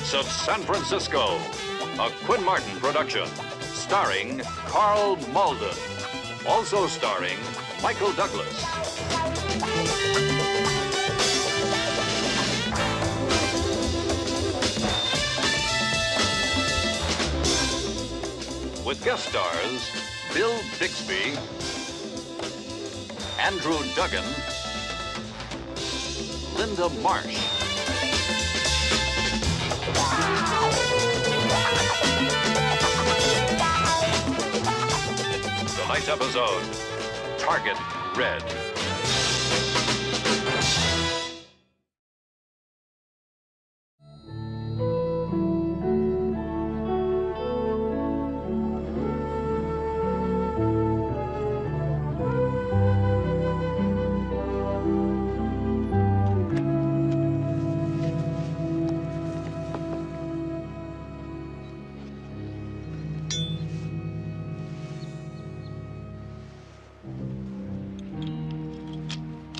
streets of San Francisco. A Quinn Martin production, starring Carl Malden. Also starring Michael Douglas. With guest stars Bill Bixby, Andrew Duggan, Linda Marsh. Tonight's episode, Target Red.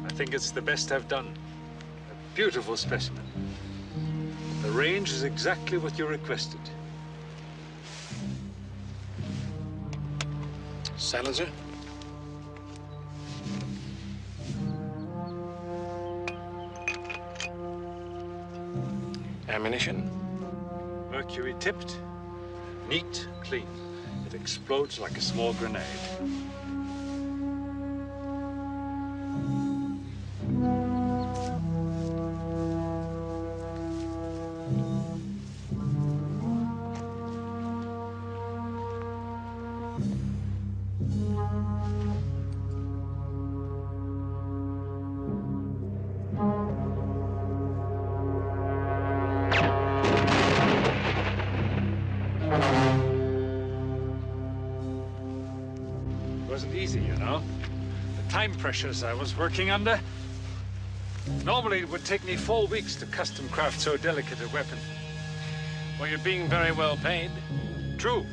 I think it's the best I've done. A beautiful specimen. The range is exactly what you requested. Silencer? Ammunition? Mercury tipped, neat, clean. It explodes like a small grenade. It wasn't easy, you know. The time pressures I was working under. Normally, it would take me 4 weeks to custom craft so delicate a weapon. Well, you're being very well paid. True.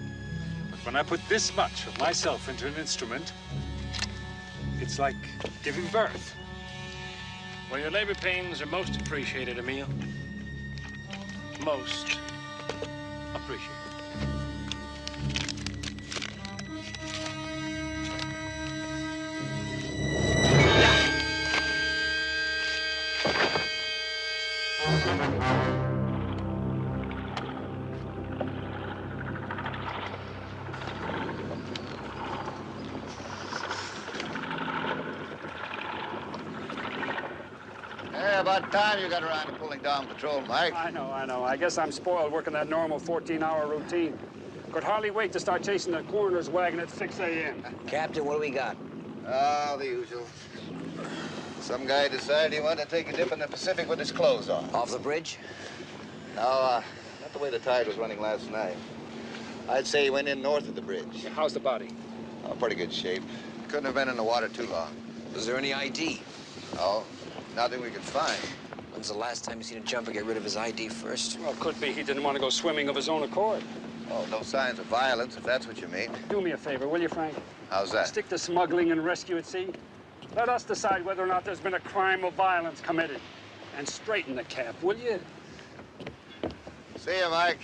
But when I put this much of myself into an instrument, it's like giving birth. Well, your labor pains are most appreciated, Emil. Most appreciated. About time you got around to pulling down patrol, Mike. I know. I guess I'm spoiled working that normal 14-hour routine. Could hardly wait to start chasing the coroner's wagon at 6 a.m. Captain, what do we got? Ah, the usual. Some guy decided he wanted to take a dip in the Pacific with his clothes on. Off the bridge? No, not the way the tide was running last night. I'd say he went in north of the bridge. How's the body? Oh, pretty good shape. Couldn't have been in the water too long. Was there any ID? No, nothing we could find. When's the last time you seen a jumper get rid of his ID first? Well, could be he didn't want to go swimming of his own accord. Oh, no signs of violence, if that's what you mean. Do me a favor, will you, Frank? How's that? Stick to smuggling and rescue at sea. Let us decide whether or not there's been a crime of violence committed. And straighten the cap, will you? See you, Mike.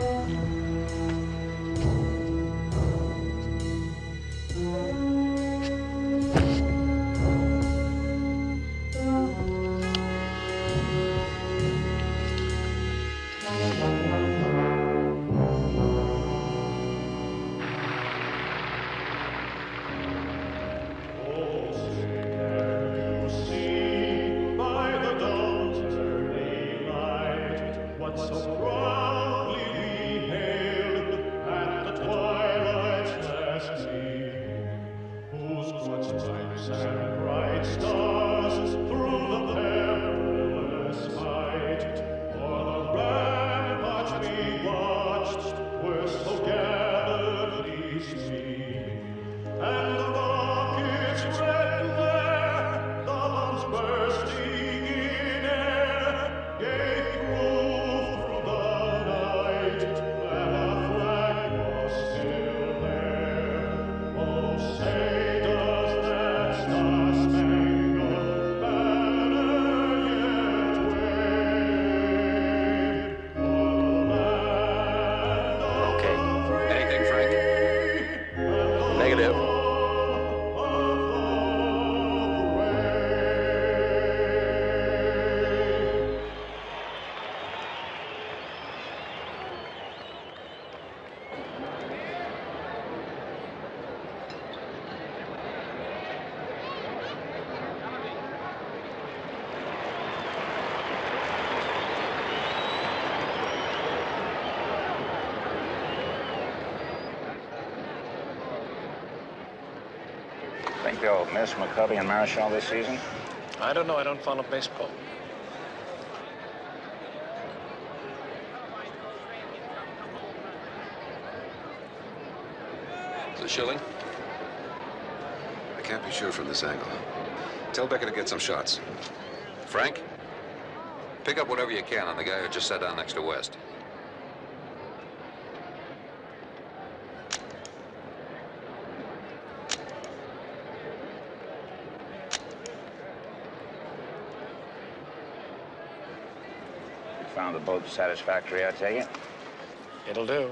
Thank you. Think they'll miss McCovey and Marichal this season? I don't know. I don't follow baseball. Is it Schilling? I can't be sure from this angle. Tell Becker to get some shots. Frank, pick up whatever you can on the guy who just sat down next to West. Found the boat satisfactory, I take it? It'll do.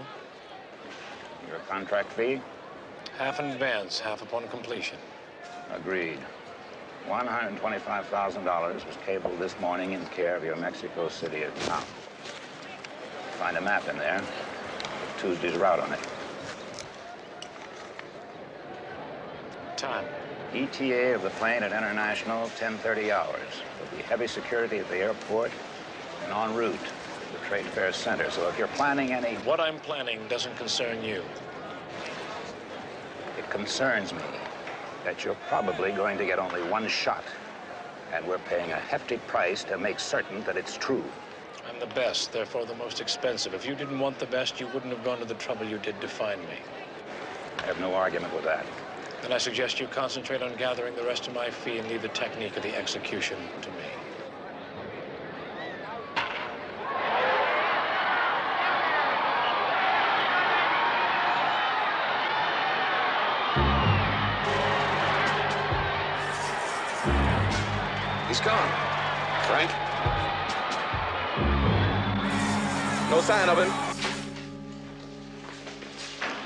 Your contract fee? Half in advance, half upon completion. Agreed. $125,000 was cabled this morning in care of your Mexico City account. Find a map in there with Tuesday's route on it. Time. ETA of the plane at International, 10:30 hours. There'll be heavy security at the airport and en route to the Trade Fair Center. So if you're planning any... What I'm planning doesn't concern you. It concerns me that you're probably going to get only one shot. And we're paying a hefty price to make certain that it's true. I'm the best, therefore the most expensive. If you didn't want the best, you wouldn't have gone to the trouble you did to find me. I have no argument with that. Then I suggest you concentrate on gathering the rest of my fee and leave the technique of the execution to me. He's gone. Frank? No sign of him.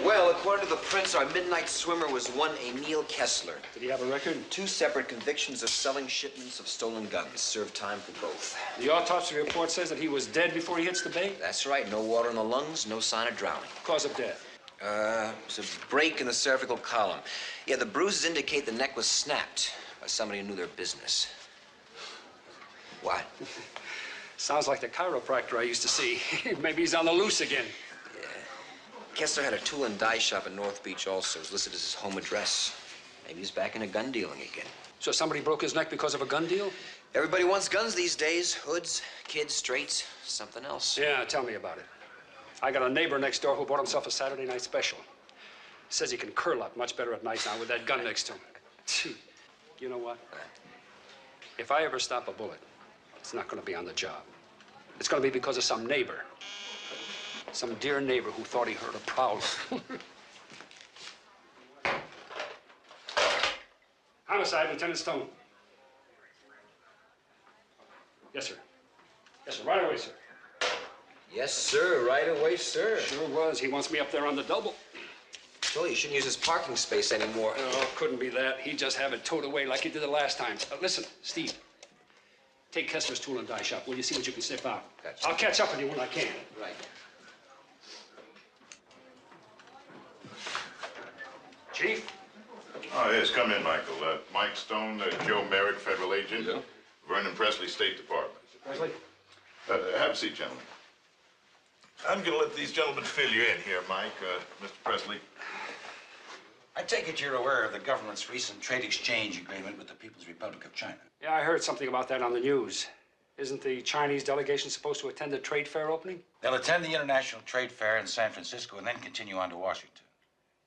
Well, according to the prints, our midnight swimmer was one Emil Kessler. Did he have a record? 2 separate convictions of selling shipments of stolen guns. Served time for both. The autopsy report says that he was dead before he hits the bait? That's right. No water in the lungs, no sign of drowning. Cause of death? It was a break in the cervical column. Yeah, the bruises indicate the neck was snapped by somebody who knew their business. What? Sounds like the chiropractor I used to see. Maybe he's on the loose again. Yeah. Kessler had a tool and die shop in North Beach also. It was listed as his home address. Maybe he's back into gun dealing again. So somebody broke his neck because of a gun deal? Everybody wants guns these days. Hoods, kids, straights, something else. Yeah, tell me about it. I got a neighbor next door who bought himself a Saturday night special. Says he can curl up much better at night now with that gun next to him. You know what? If I ever stop a bullet, it's not going to be on the job. It's going to be because of some neighbor. Some dear neighbor who thought he heard a prowler. Homicide, Lieutenant Stone. Yes, sir. Yes, sir. Right away, sir. Yes, sir. Right away, sir. Sure was. He wants me up there on the double. Well, you shouldn't use his parking space anymore. Oh, couldn't be that. He'd just have it towed away like he did the last time. Listen, Steve. Take Kessler's tool and die shop. Will you see what you can sniff out? Gotcha. I'll catch up with you when I can. Right. Chief? Oh, yes, come in, Michael. Mike Stone, Joe Merrick, federal agent. Yeah. Vernon Presley, State Department. Presley? Have a seat, gentlemen. I'm going to let these gentlemen fill you in here, Mike. Mr. Presley. I take it you're aware of the government's recent trade exchange agreement with the People's Republic of China. Yeah, I heard something about that on the news. Isn't the Chinese delegation supposed to attend the trade fair opening? They'll attend the International Trade Fair in San Francisco and then continue on to Washington.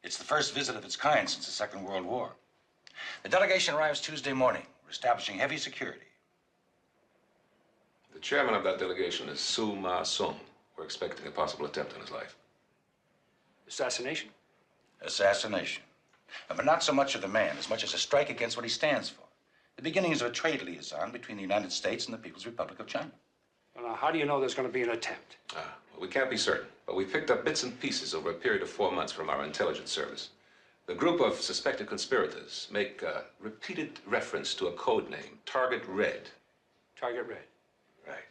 It's the first visit of its kind since the Second World War. The delegation arrives Tuesday morning. We're establishing heavy security. The chairman of that delegation is Su Ma Sung. We're expecting a possible attempt on his life. Assassination? Assassination. But not so much of the man as much as a strike against what he stands for. The beginnings of a trade liaison between the United States and the People's Republic of China. Well, now, how do you know there's going to be an attempt? Well, we can't be certain, but we picked up bits and pieces over a period of 4 months from our intelligence service. The group of suspected conspirators make repeated reference to a code name, Target Red. Target Red. Right.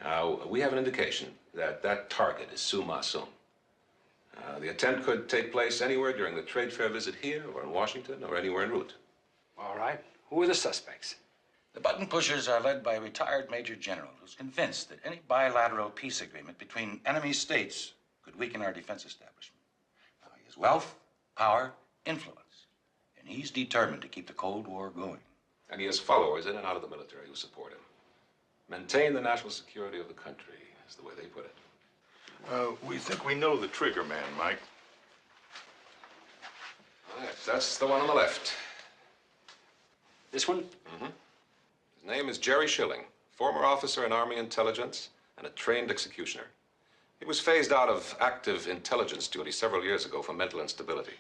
Now, we have an indication that that target is Su Ma Sung. The attempt could take place anywhere during the trade fair visit here, or in Washington, or anywhere en route. All right. Who are the suspects? The button pushers are led by a retired major general who's convinced that any bilateral peace agreement between enemy states could weaken our defense establishment. Now, he has wealth, power, influence, and he's determined to keep the Cold War going. And he has followers in and out of the military who support him. Maintain the national security of the country, is the way they put it. We think we know the trigger man, Mike. All right, that's the one on the left. This one? Mm-hmm. His name is Jerry Schilling, former officer in Army intelligence and a trained executioner. He was phased out of active intelligence duty several years ago for mental instability.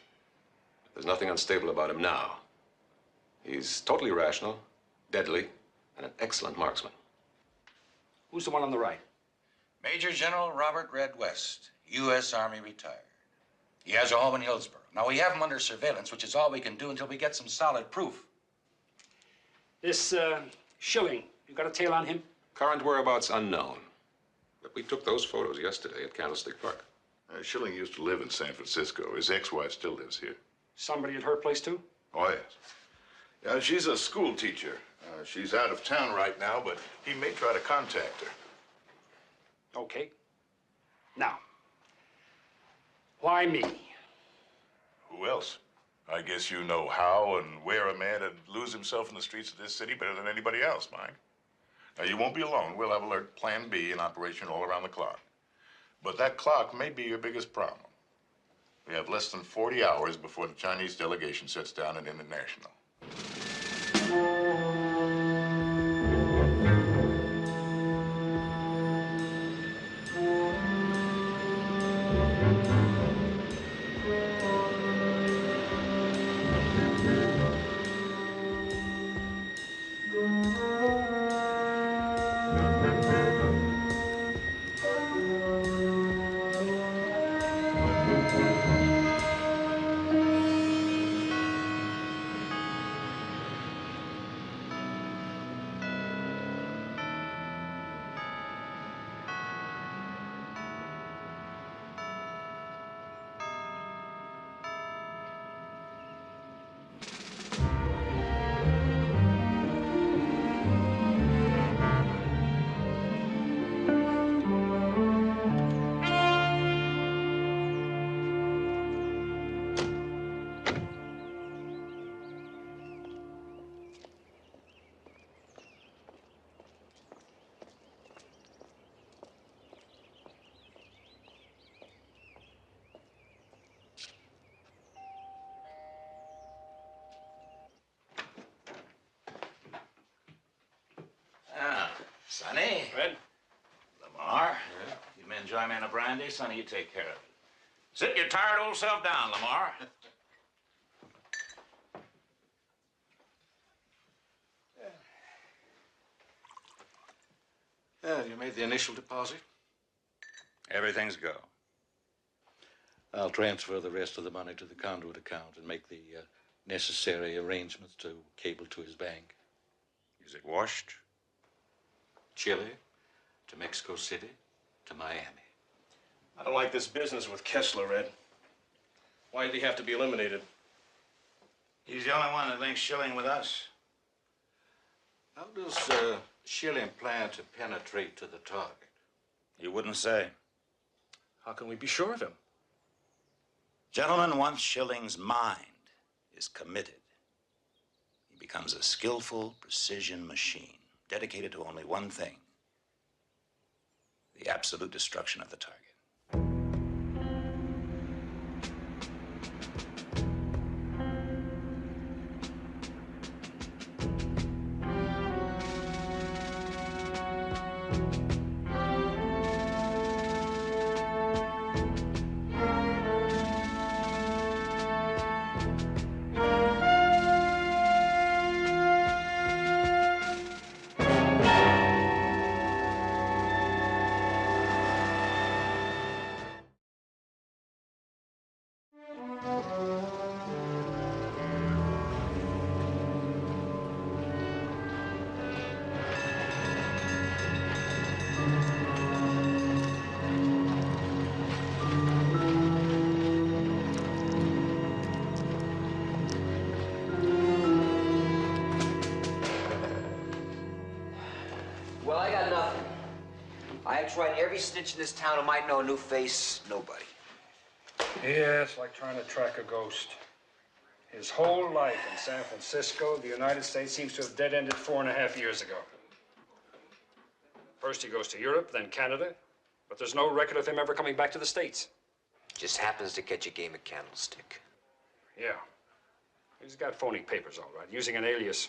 There's nothing unstable about him now. He's totally rational, deadly, and an excellent marksman. Who's the one on the right? Major General Robert Red West, U.S. Army retired. He has a home in Hillsborough. Now, we have him under surveillance, which is all we can do until we get some solid proof. This, Schilling, you got a tail on him? Current whereabouts unknown. But we took those photos yesterday at Candlestick Park. Schilling used to live in San Francisco. His ex-wife still lives here. Somebody at her place, too? Oh, yes. Yeah, she's a school teacher. She's out of town right now, but he may try to contact her. Okay. Now, why me? Who else? I guess you know how and where a man would lose himself in the streets of this city better than anybody else, Mike. Now, you won't be alone. We'll have Alert Plan B in operation all around the clock. But that clock may be your biggest problem. We have less than 40 hours before the Chinese delegation sets down an international. Sonny. Red? Lamar. Yeah? You men enjoy me in a brandy? Sonny, you take care of it. Sit your tired old self down, Lamar. Yeah, you made the initial deposit? Everything's go. I'll transfer the rest of the money to the conduit account and make the necessary arrangements to cable to his bank. Is it washed? Chile, to Mexico City, to Miami. I don't like this business with Kessler, Red. Why did he have to be eliminated? He's the only one that links Schilling with us. How does Schilling plan to penetrate to the target? You wouldn't say. How can we be sure of him? Gentlemen, once Schilling's mind is committed, he becomes a skillful precision machine, dedicated to only one thing: the absolute destruction of the target. Well, I got nothing. I tried every snitch in this town who might know a new face. Nobody. Yeah, it's like trying to track a ghost. His whole life in San Francisco, the United States, seems to have dead-ended 4.5 years ago. First he goes to Europe, then Canada, but there's no record of him ever coming back to the States. Just happens to catch a game of candlestick. Yeah. He's got phony papers, all right, using an alias.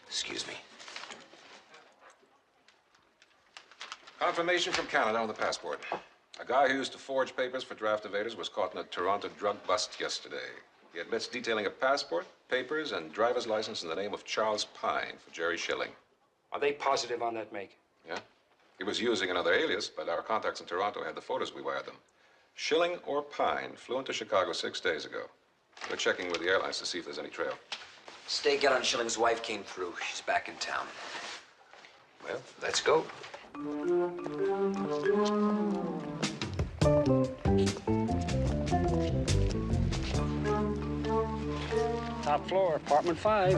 Excuse me. Confirmation from Canada on the passport. A guy who used to forge papers for draft evaders was caught in a Toronto drug bust yesterday. He admits detailing a passport, papers, and driver's license in the name of Charles Pine for Jerry Schilling. Are they positive on that make? Yeah? He was using another alias, but our contacts in Toronto had the photos we wired them. Schilling or Pine flew into Chicago 6 days ago. We're checking with the airlines to see if there's any trail. Stakeout on Schilling's wife came through. She's back in town. Well, let's go. Top floor, apartment 5.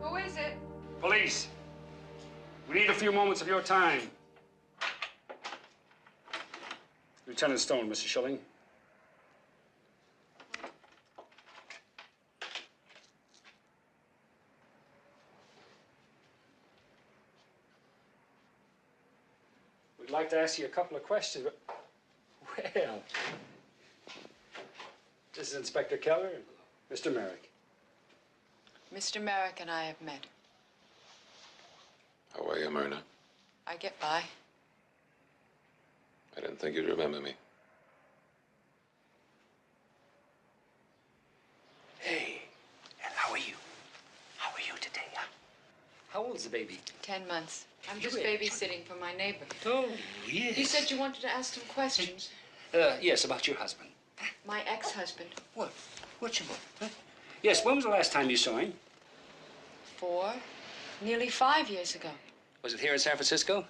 Who is it? Police. We need a few moments of your time. Lieutenant Stone, Mr. Schilling. We'd like to ask you a couple of questions, but... Well... This is Inspector Keller and Mr. Merrick. Mr. Merrick and I have met. How are you, Myrna? I get by. I didn't think you'd remember me. Hey, and how are you? How are you today, huh? How old's the baby? 10 months. I'm You just wait. babysitting for my neighbor. Oh, yes. You said you wanted to ask some questions. Yes, about your husband. My ex-husband. What? What's your book? Huh? Yes, when was the last time you saw him? 4, nearly 5 years ago. Was it here in San Francisco?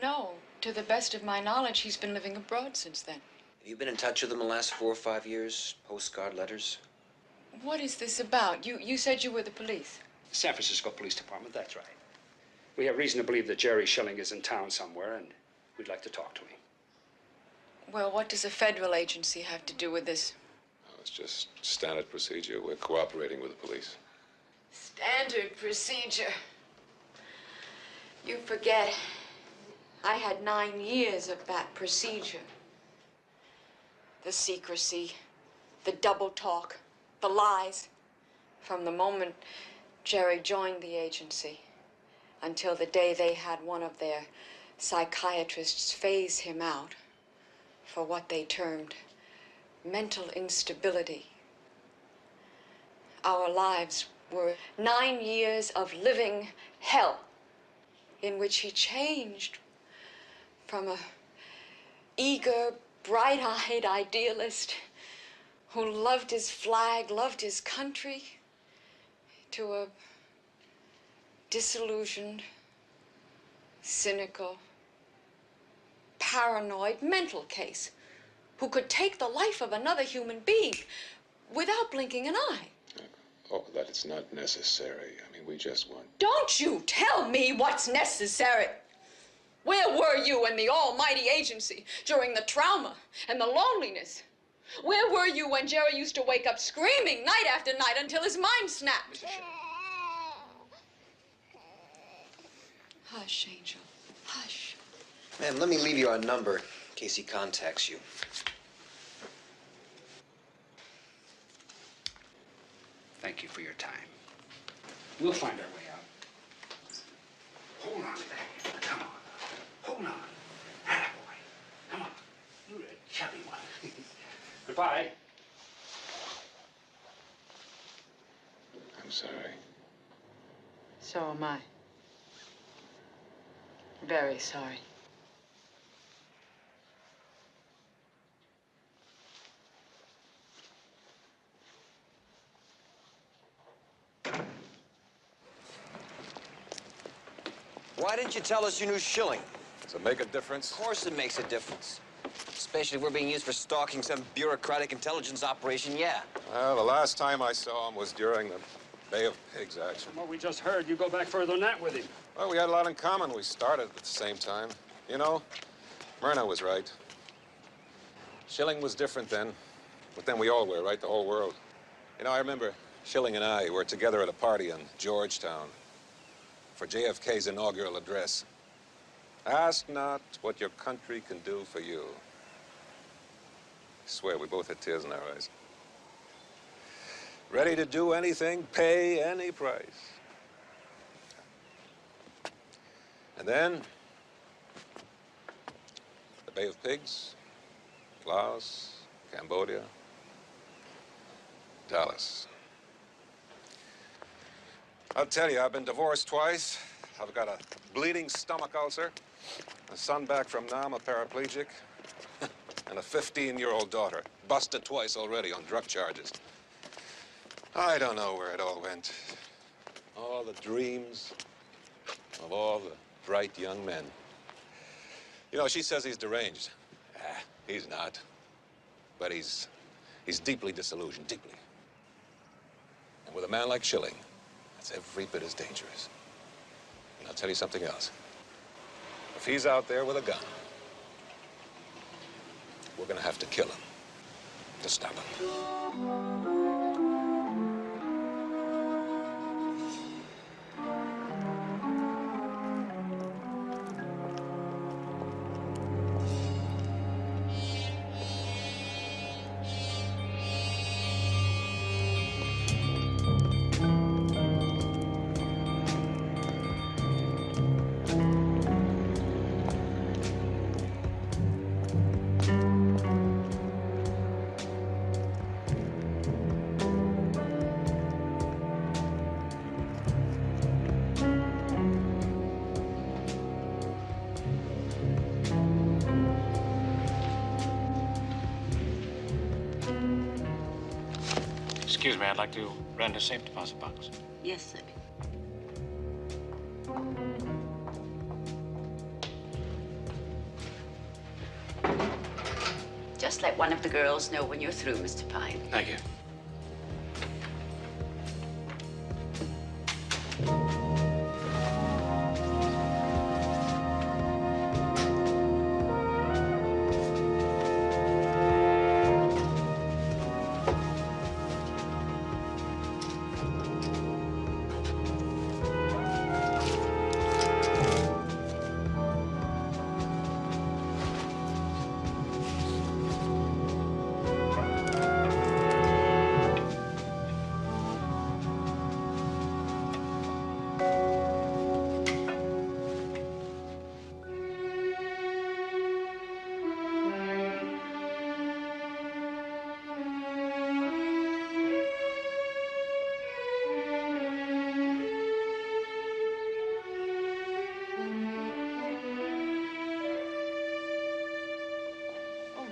No, to the best of my knowledge, he's been living abroad since then. Have you been in touch with him the last 4 or 5 years? Postcard letters? What is this about? You said you were the police. San Francisco Police Department, that's right. We have reason to believe that Jerry Schilling is in town somewhere, and we'd like to talk to him. Well, what does a federal agency have to do with this? Oh, it's just standard procedure. We're cooperating with the police. Standard procedure. You forget, I had 9 years of that procedure. The secrecy, the double talk, the lies. From the moment Jerry joined the agency until the day they had one of their psychiatrists phase him out for what they termed mental instability. Our lives were 9 years of living hell in which he changed from a eager, bright-eyed idealist who loved his flag, loved his country, to a disillusioned, cynical, paranoid mental case who could take the life of another human being without blinking an eye. Oh, that is not necessary. I mean, we just want... Don't you tell me what's necessary. Where were you in the almighty agency during the trauma and the loneliness? Where were you when Jerry used to wake up screaming night after night until his mind snapped? Hush, Angel. Hush. Ma'am, let me leave you our number in case he contacts you. Thank you for your time. We'll find our way out. Hold on to that. Come on. Hold on. Attaboy. Come on. You're a chubby one. Goodbye. I'm sorry. So am I. Very sorry. Why didn't you tell us you knew Schilling? Does it make a difference? Of course it makes a difference. Especially if we're being used for stalking some bureaucratic intelligence operation, yeah. Well, the last time I saw him was during the Bay of Pigs action. From what we just heard, you go back further than that with him. Well, we had a lot in common. We started at the same time. You know, Myrna was right. Schilling was different then, but then we all were, right? The whole world. You know, I remember Schilling and I were together at a party in Georgetown for JFK's inaugural address. Ask not what your country can do for you. I swear, we both had tears in our eyes. Ready to do anything, pay any price. And then, the Bay of Pigs, Laos, Cambodia, Dallas. I'll tell you, I've been divorced twice. I've got a bleeding stomach ulcer, a son back from Nam, a paraplegic, and a 15-year-old daughter, busted twice already on drug charges. I don't know where it all went. All the dreams of all the bright young men. You know, she says he's deranged. He's not. But he's deeply disillusioned, deeply. And with a man like Schilling, that's every bit as dangerous. And I'll tell you something else. If he's out there with a gun, we're gonna have to kill him to stop him. Excuse me, I'd like to rent a safe deposit box. Yes, sir. Just let one of the girls know when you're through, Mr. Pine. Thank you.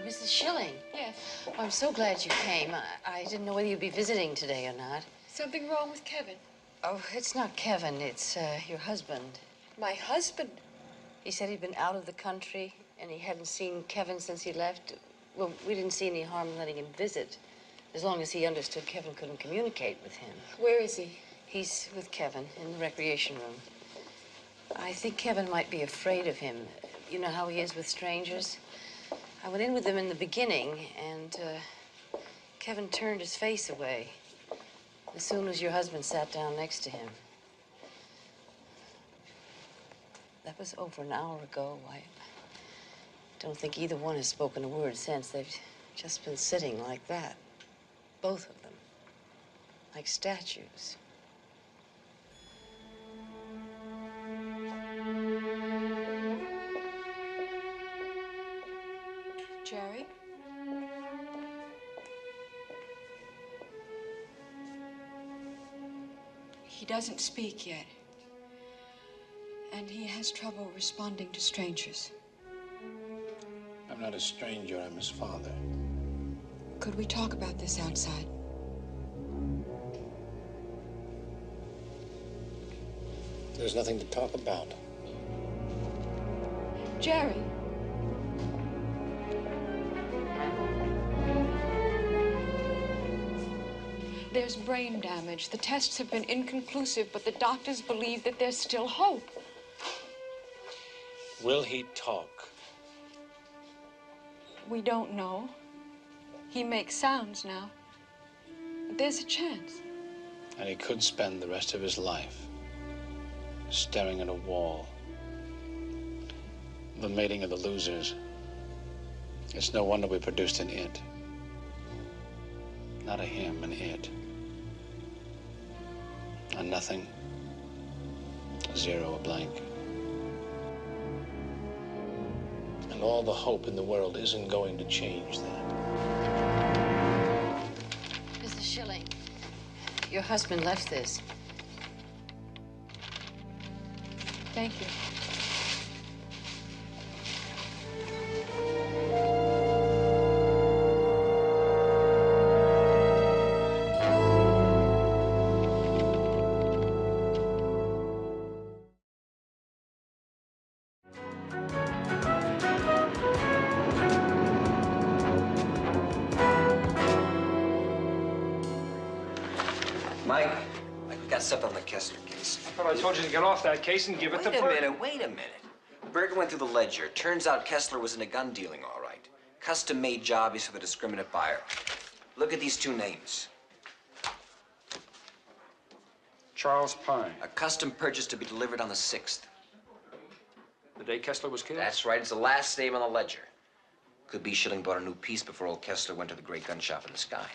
Mrs. Schilling. Yes. Oh, I'm so glad you came. I didn't know whether you'd be visiting today or not. Something wrong with Kevin? Oh, it's not Kevin. It's your husband. My husband? He said he'd been out of the country and he hadn't seen Kevin since he left. Well, we didn't see any harm in letting him visit, as long as he understood Kevin couldn't communicate with him. Where is he? He's with Kevin in the recreation room. I think Kevin might be afraid of him. You know how he is with strangers? I went in with him in the beginning, and Kevin turned his face away as soon as your husband sat down next to him. That was over an hour ago. I don't think either one has spoken a word since. They've just been sitting like that, both of them, like statues. Jerry? He doesn't speak yet. And he has trouble responding to strangers. I'm not a stranger, I'm his father. Could we talk about this outside? There's nothing to talk about. Jerry? There's brain damage. The tests have been inconclusive, but the doctors believe that there's still hope. Will he talk? We don't know. He makes sounds now. But there's a chance. And he could spend the rest of his life staring at a wall. The mating of the losers. It's no wonder we produced an it. Not a him, an it. A nothing, a zero, a blank. And all the hope in the world isn't going to change that. Mrs. Schilling, your husband left this. Thank you. Mike, we got stuff on the Kessler case. I thought I told you to get off that case and give it to Bergen. Wait a minute. Bergen went through the ledger. Turns out Kessler was into gun dealing, all right. Custom-made job, he's for the discriminate buyer. Look at these two names. Charles Pine. A custom purchase to be delivered on the 6th. The day Kessler was killed? That's right. It's the last name on the ledger. Could be Schilling bought a new piece before old Kessler went to the great gun shop in the sky.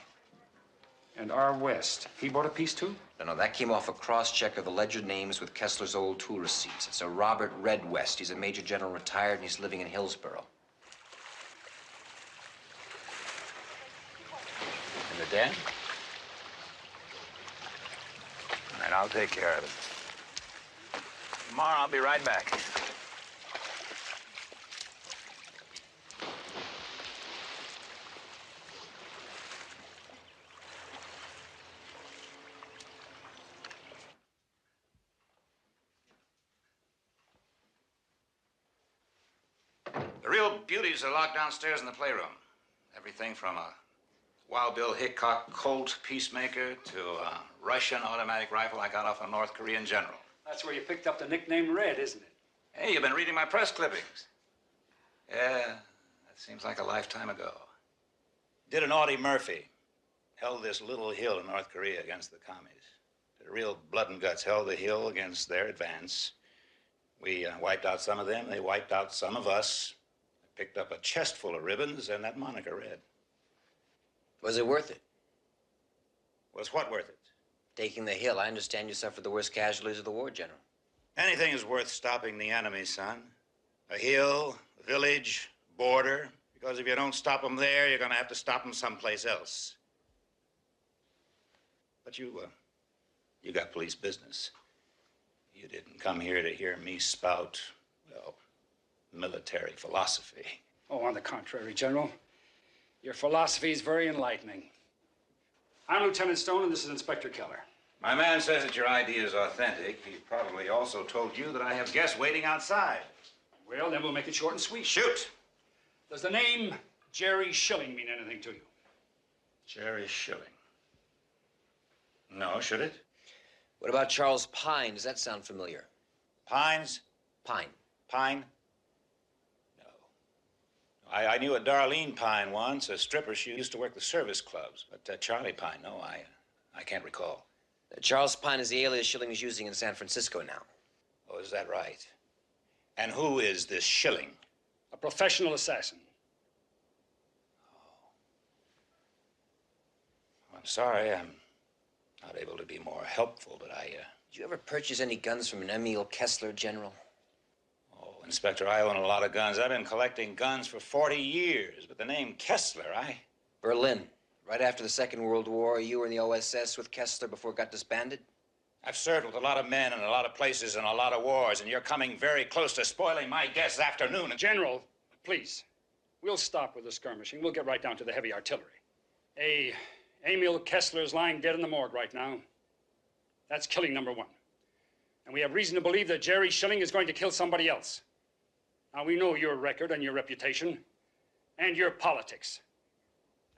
And R. West, he bought a piece too? No, that came off a cross-check of the ledger names with Kessler's old tool receipts. It's a Robert Red West. He's a Major General retired, and he's living in Hillsborough. In the den? All right, I'll take care of it. Tomorrow, I'll be right back. The real beauties are locked downstairs in the playroom. Everything from a Wild Bill Hickok Colt Peacemaker to a Russian automatic rifle I got off a North Korean general. That's where you picked up the nickname Red, isn't it? Hey, you've been reading my press clippings. Yeah, that seems like a lifetime ago. Did an Audie Murphy. Held this little hill in North Korea against the commies. Did a real blood and guts. Held the hill against their advance. We wiped out some of them. They wiped out some of us. I picked up a chest full of ribbons and that moniker Red. Was it worth it? Was what worth it? Taking the hill. I understand you suffered the worst casualties of the war, General. Anything is worth stopping the enemy, son. A hill, a village, border. Because if you don't stop them there, you're going to have to stop them someplace else. But you got police business. You didn't come here to hear me spout, well, military philosophy. Oh, on the contrary, General. Your philosophy is very enlightening. I'm Lieutenant Stone, and this is Inspector Keller. My man says that your ID is authentic. He probably also told you that I have guests waiting outside. Well, then we'll make it short and sweet. Shoot! Does the name Jerry Schilling mean anything to you? Jerry Schilling. No, should it? What about Charles Pine? Does that sound familiar? Pines? Pine. Pine? No. I knew a Darlene Pine once, a stripper. She used to work the service clubs. But Charlie Pine, no, I can't recall. Charles Pine is the alias Schilling is using in San Francisco now. Oh, is that right? And who is this Schilling? A professional assassin. Oh. I'm sorry, I'm not able to be more helpful, but Did you ever purchase any guns from an Emil Kessler, General? Oh, Inspector, I own a lot of guns. I've been collecting guns for 40 years, but the name Kessler, Berlin. Right after the Second World War, you were in the OSS with Kessler before it got disbanded? I've served with a lot of men in a lot of places and a lot of wars, and you're coming very close to spoiling my guest this afternoon. General, please. We'll stop with the skirmishing. We'll get right down to the heavy artillery. Emil Kessler is lying dead in the morgue right now. That's killing number one. And we have reason to believe that Jerry Schilling is going to kill somebody else. Now, we know your record and your reputation and your politics.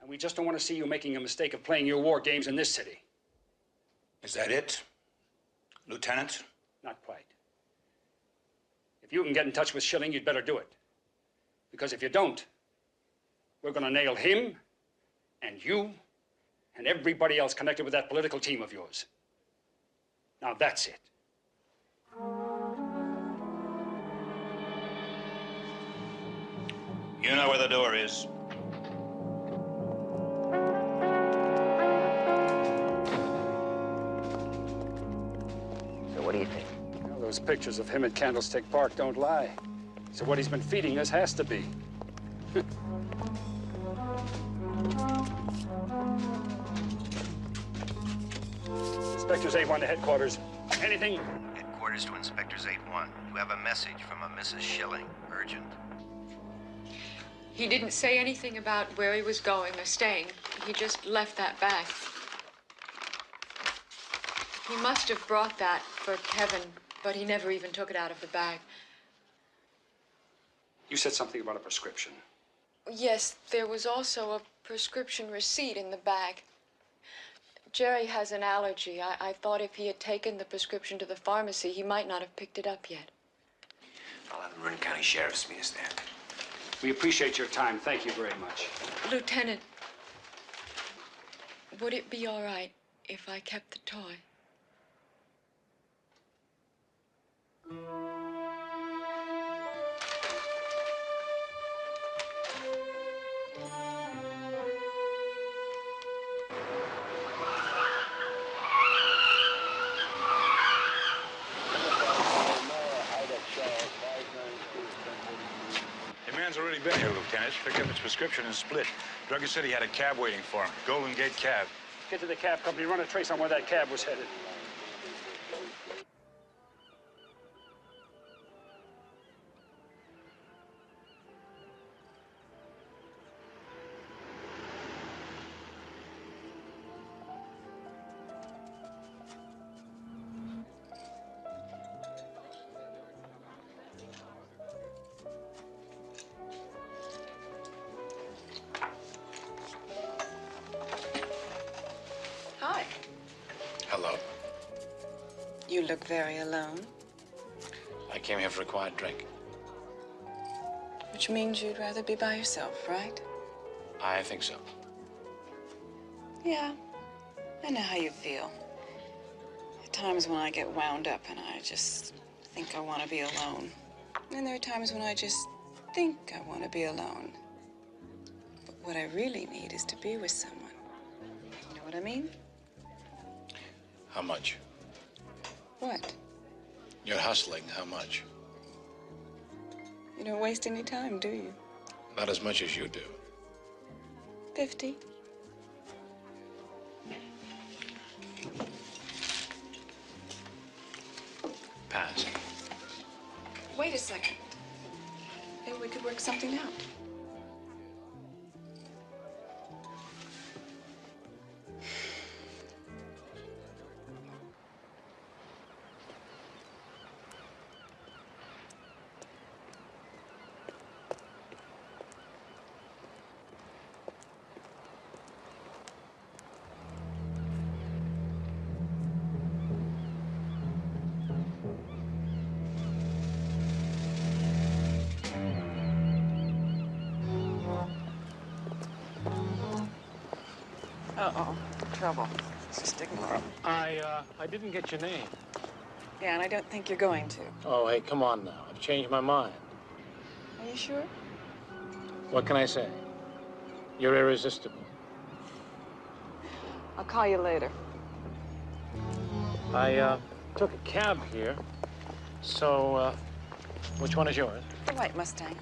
And we just don't want to see you making a mistake of playing your war games in this city. Is that it, Lieutenant? Not quite. If you can get in touch with Schilling, you'd better do it. Because if you don't, we're going to nail him and you and everybody else connected with that political team of yours. Now that's it. You know where the door is. So what do you think? Well, those pictures of him at Candlestick Park don't lie. So what he's been feeding us has to be. Inspectors 8-1 to headquarters. Anything? Headquarters to Inspectors 8-1. You have a message from a Mrs. Schilling. Urgent. He didn't say anything about where he was going or staying. He just left that bag. He must have brought that for Kevin, but he never even took it out of the bag. You said something about a prescription. Yes, there was also a prescription receipt in the bag. Jerry has an allergy. I thought if he had taken the prescription to the pharmacy, he might not have picked it up yet. I'll have the Marin County Sheriff's meet us there. We appreciate your time. Thank you very much. Lieutenant, would it be all right if I kept the toy? The man's already been here, Lieutenant. Picked up his prescription and split. Druggist said he had a cab waiting for him. Golden Gate Cab. Get to the cab company, run a trace on where that cab was headed. Hi. Hello. You look very alone, I came here for a quiet drink. which means you'd rather be by yourself, right? I think so. Yeah, I know how you feel. At times when I get wound up and I just think I want to be alone. And there are times when I just think I want to be alone. But what I really need is to be with someone. You know what I mean? How much? What? You're hustling. How much? You don't waste any time, do you? Not as much as you do. 50. Pass. Wait a second. Maybe we could work something out. Uh-oh, trouble. Just ignore him. I didn't get your name. Yeah, and I don't think you're going to. Oh, hey, come on now. I've changed my mind. Are you sure? What can I say? You're irresistible. I'll call you later. I took a cab here. So, which one is yours? The white Mustang.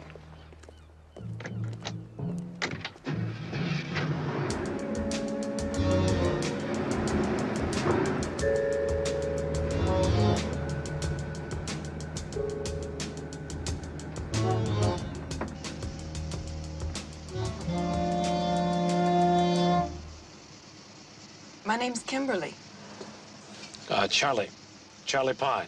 My name's Kimberly. Charlie. Charlie Pine.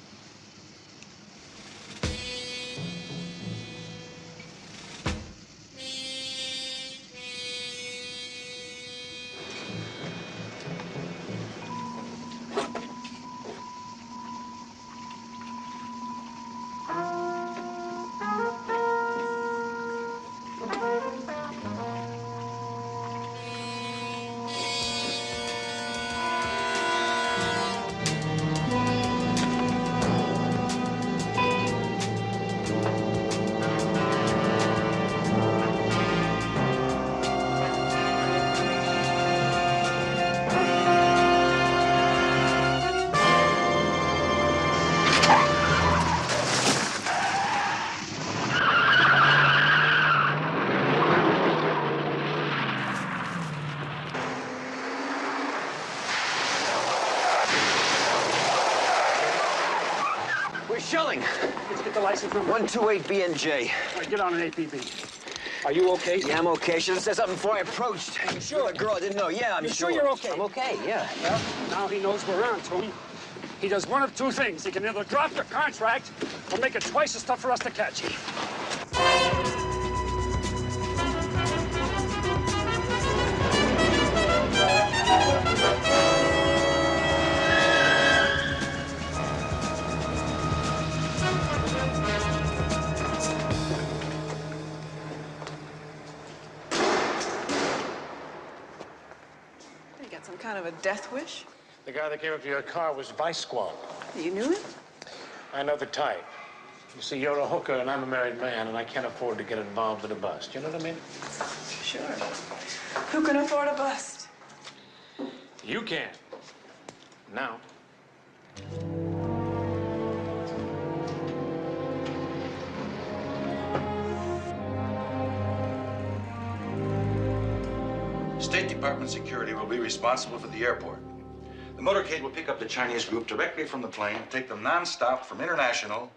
We're Schilling. Let's get the license number. 128 B&J. All right, get on an APB. Are you okay? Yeah, I'm okay. Should have said something before I approached. You sure? The girl I didn't know. Yeah, I'm You sure. sure you're okay? I'm okay, yeah. Well, now he knows we're on to him. He does one of two things. He can either drop the contract or make it twice as tough for us to catch him. You got some kind of a death wish? The guy that came up to your car was Vice Squad. You knew him? I know the type. You see, you're a hooker and I'm a married man, and I can't afford to get involved in a bust. You know what I mean? Sure. Who can afford a bust? You can. Now. State Department security will be responsible for the airport. The motorcade will pick up the Chinese group directly from the plane and take them non-stop from International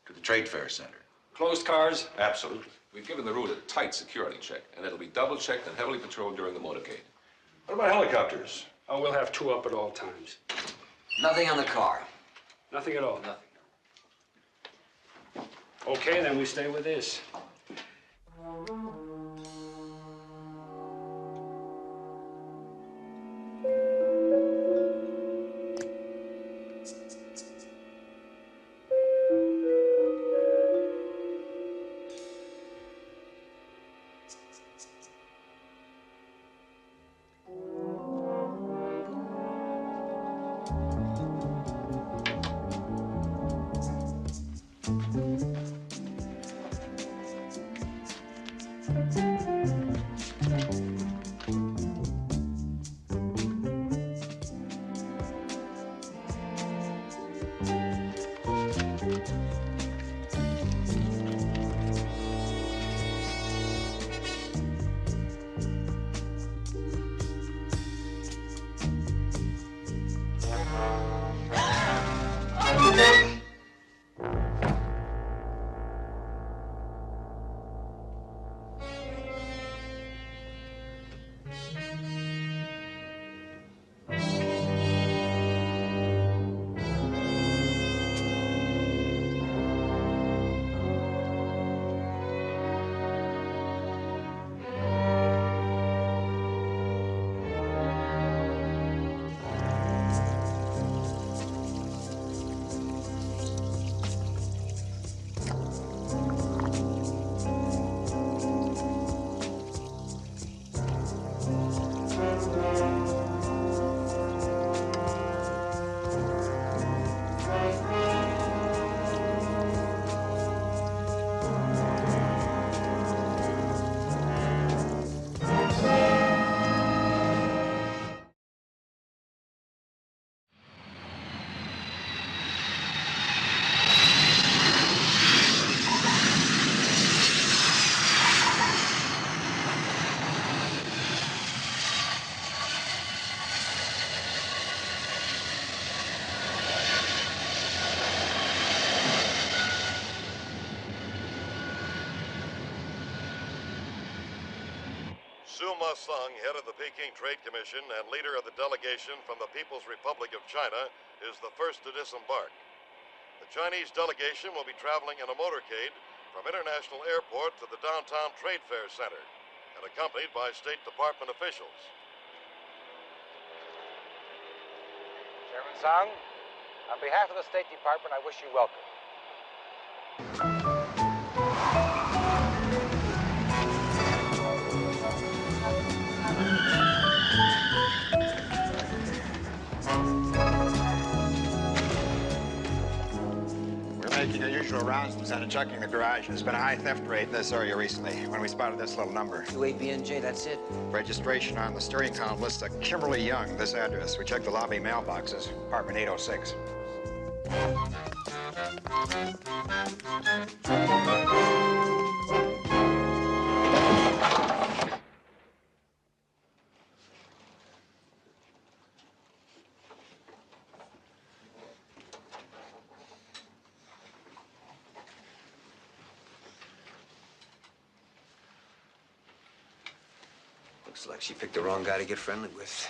to the Trade Fair Center. Closed cars? Absolutely. We've given the route a tight security check, and it'll be double-checked and heavily patrolled during the motorcade. What about helicopters? Oh, we'll have two up at all times. Nothing on the car. Nothing at all? Nothing. Okay, then we stay with this. Suma Sung, head of the Peking Trade Commission and leader of the delegation from the People's Republic of China, is the first to disembark. The Chinese delegation will be traveling in a motorcade from International Airport to the downtown Trade Fair Center and accompanied by State Department officials. Chairman Sung, on behalf of the State Department, I wish you welcome. Making the usual rounds, Lieutenant, checking the garage. There's been a high theft rate in this area recently when we spotted this little number. 28B&J, that's it. Registration on the steering column lists a Kimberly Young, this address. We checked the lobby mailboxes, apartment 806. Looks like she picked the wrong guy to get friendly with.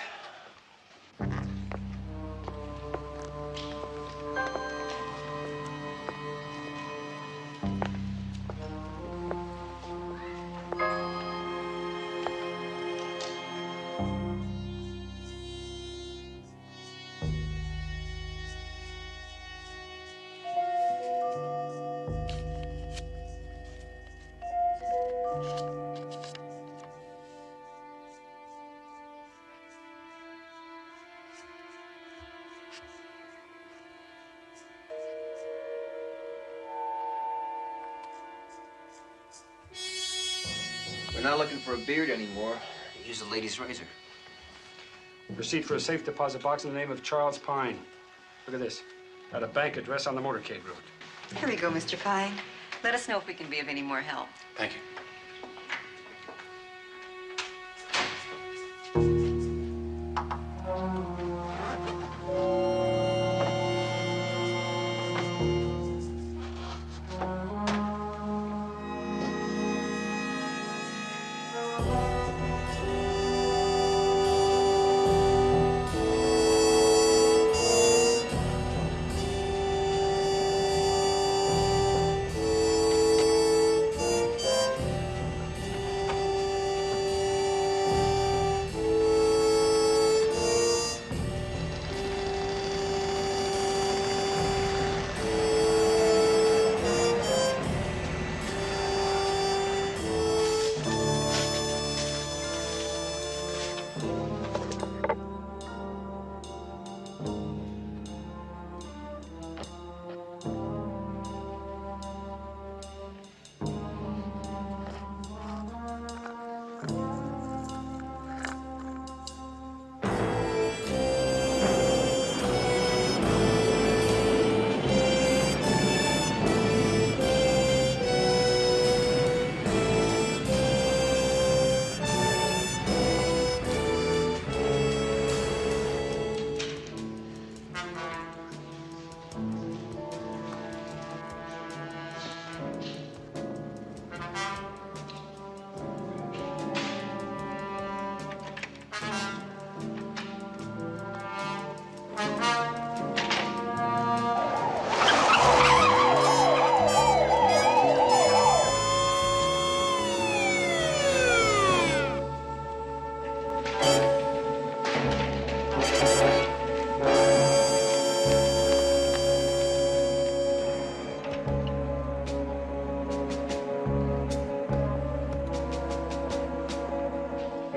We're not looking for a beard anymore. Use the lady's razor. Receipt for a safe deposit box in the name of Charles Pine. Look at this. At a bank address on the motorcade road. Here we go, Mr. Pine. Let us know if we can be of any more help. Thank you.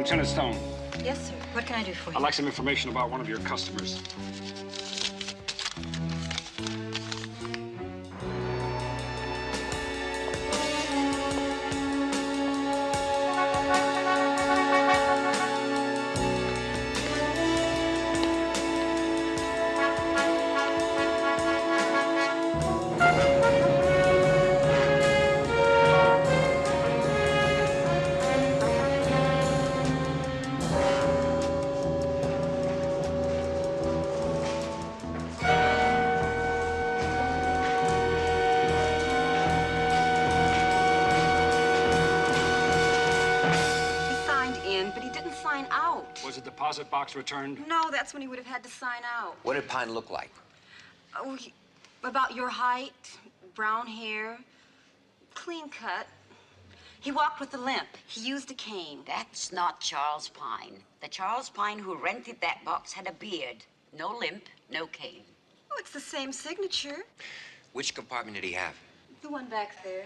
Lieutenant Stone. Yes, sir. What can I do for you? I'd like some information about one of your customers. Was the deposit box returned? No, that's when he would have had to sign out. What did Pine look like? Oh, about your height, brown hair, clean cut. He walked with a limp. He used a cane. That's not Charles Pine. The Charles Pine who rented that box had a beard. No limp, no cane. Oh, it's the same signature. Which compartment did he have? The one back there.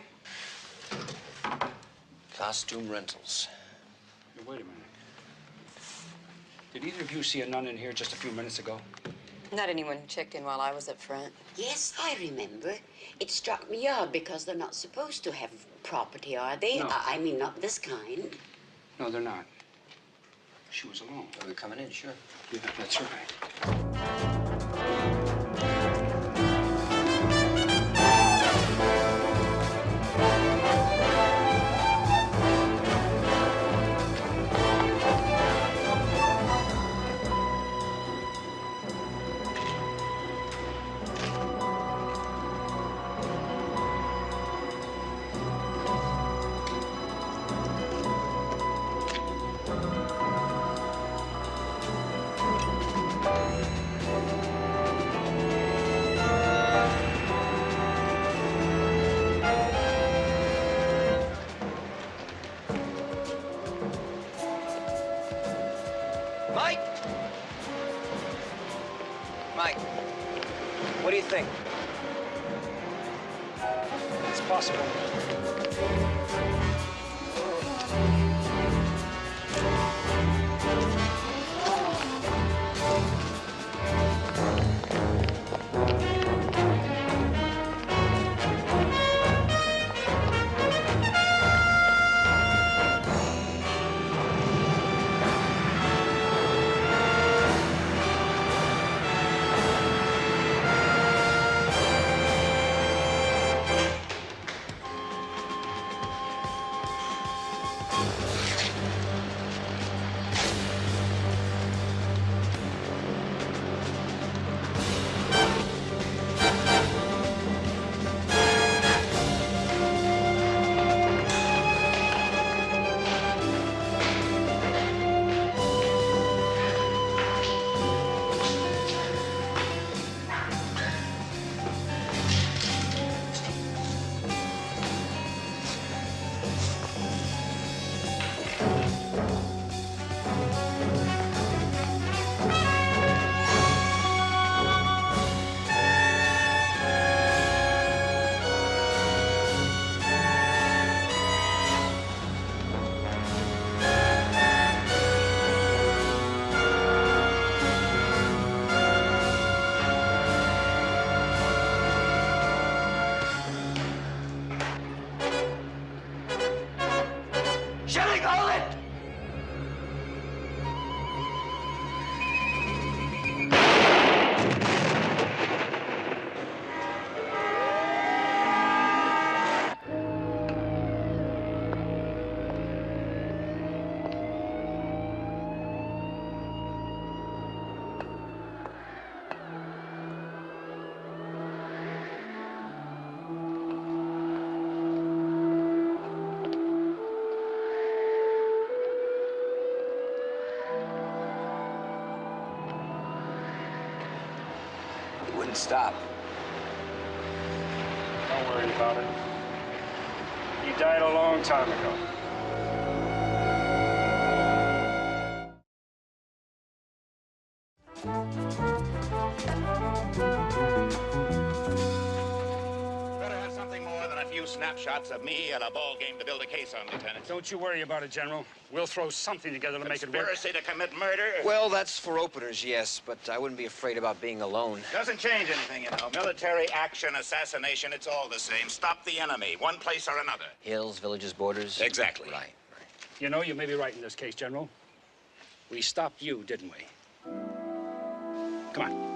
Costume rentals. Hey, wait a minute. Did either of you see a nun in here just a few minutes ago? Not anyone who checked in while I was up front. Yes, I remember. It struck me odd because they're not supposed to have property, are they? No. I mean, not this kind. No, they're not. She was alone. Are we coming in? Sure. Yeah, that's right. think? It's possible. Shilling, hold it! He wouldn't stop. Don't worry about it. He died a long time ago. Better have something more than a few snapshots of me at a ball game to build a case on, Lieutenant. Don't you worry about it, General. We'll throw something together to make it work. Conspiracy to commit murder? Well, that's for openers, yes, but I wouldn't be afraid about being alone. Doesn't change anything, you know. Military action, assassination, it's all the same. Stop the enemy, one place or another. Hills, villages, borders. Exactly. Right. You know, you may be right in this case, General. We stopped you, didn't we? Come on.